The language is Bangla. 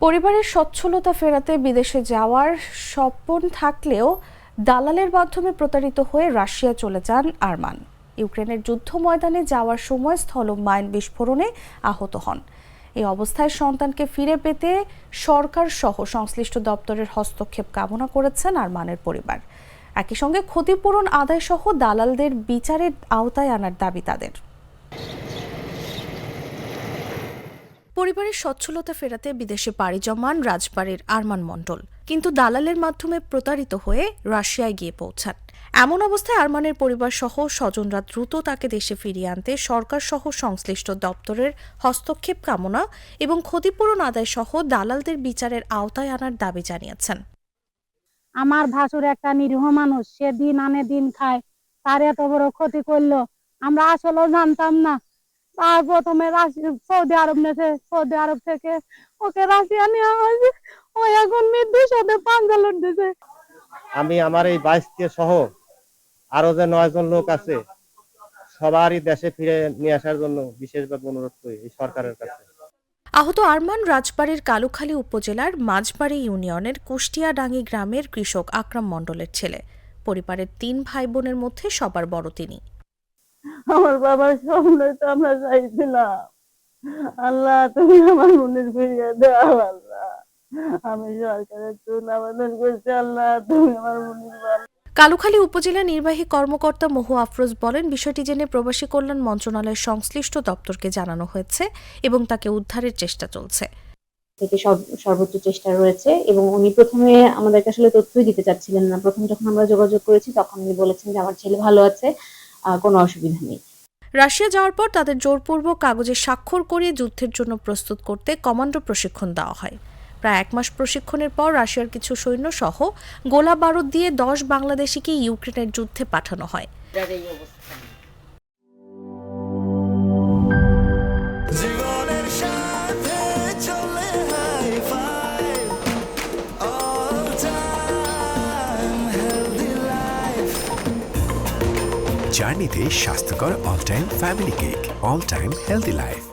পরিবারের সচ্ছলতা ফেরাতে বিদেশে যাওয়ার স্বপ্ন থাকলেও দালালের মাধ্যমে প্রতারিত হয়ে রাশিয়া চলে যান আরমান। ইউক্রেনের যুদ্ধ ময়দানে যাওয়ার সময় স্থলমাইন বিস্ফোরণে আহত হন। এই অবস্থায় সন্তানকে ফিরে পেতে সরকার সহ সংশ্লিষ্ট দপ্তরের হস্তক্ষেপ কামনা করেছেন আরমানের পরিবার। একই সঙ্গে ক্ষতিপূরণ আদায় সহ দালালদের বিচারের আওতায় আনার দাবি তাদের। পরিবারের সচ্ছলতা ফেরাতে বিদেশে পাড়ি জমান রাজবাড়ির আরমান মণ্ডল কিন্তু দালালের মাধ্যমে প্রতারিত হয়ে রাশিয়ায় গিয়ে পৌঁছান। এমন অবস্থায় আরমানের পরিবার সহ স্বজনরা দ্রুত তাকে দেশে ফিরিয়ে আনতে সরকার সহ সংশ্লিষ্ট দপ্তরের হস্তক্ষেপ কামনা এবং ক্ষতিপূরণ আদায় সহ দালালদের বিচারের আওতায় আনার দাবি জানিয়েছেন। আমার ভাসুর একটা নিরীহ মানুষ, সে দিন আনে দিন খায়, তার এত বড় ক্ষতি করলো আমরা আসলেও জানতাম না। আর প্রথমে সৌদি আরব নেছে, সৌদি আরব থেকে ওকে রাশিয়া নেওয়া হয়েছে, ও এখন মৃত্যুর সাথে পাঞ্জা লড়তেছে। আমি আমার এই 22 সহ আরো যে 9 জন লোক আছে সবারই দেশে ফিরে নিয়ে আসার জন্য বিশেষভাবে অনুরোধ করি এই সরকারের কাছে। আহত আরমান রাজবাড়ির কালুখালী উপজেলার মাঝবাড়ি ইউনিয়নের কুষ্টিয়াডাঙ্গি গ্রামের কৃষক আকরাম মণ্ডলের ছেলে। পরিবারের 3 ভাই বোনের মধ্যে সবার বড় তিনি। আমার বাবার স্বপ্ন তো আমরা চাইছিলাম, আল্লাহ তুমি আমার মনের ফিরিয়ে দাও। আল্লাহ আমি সরকারের জন্য আবেদন করছি, আল্লাহ তুমি আমার মনের। কালুখালী উপজেলা নির্বাহী কর্মকর্তা মহু আফরোজ বলেন, বিষয়টি জেনে প্রবাসী কল্যাণ মন্ত্রণালয়ের সংশ্লিষ্ট দপ্তরকে জানানো হয়েছে এবং তাকে উদ্ধারের চেষ্টা চলছে। থেকে সর্বোচ্চ চেষ্টা রয়েছে এবং উনি প্রথমে আমাদেরকে আসলে তথ্যই দিতে চাচ্ছিলেন না। প্রথম যখন আমরা যোগাযোগ করেছি তখন উনি বলেছেন যে আমার ছেলে ভালো আছে, কোনো অসুবিধা নেই। রাশিয়া যাওয়ার পর তাদের জোরপূর্বক কাগজে স্বাক্ষর করিয়ে যুদ্ধের জন্য প্রস্তুত করতে কমান্ডো প্রশিক্ষণ দেওয়া হয়। প্রায় 1 মাস প্রশিক্ষণের পর রাশিয়ার কিছু সৈন্য সহ গোলা বারুদ দিয়ে 10 বাংলাদেশিকে ইউক্রেনের যুদ্ধে পাঠানো হয়। জার্নিতে স্বাস্থ্যকর all time family cake, all time healthy life.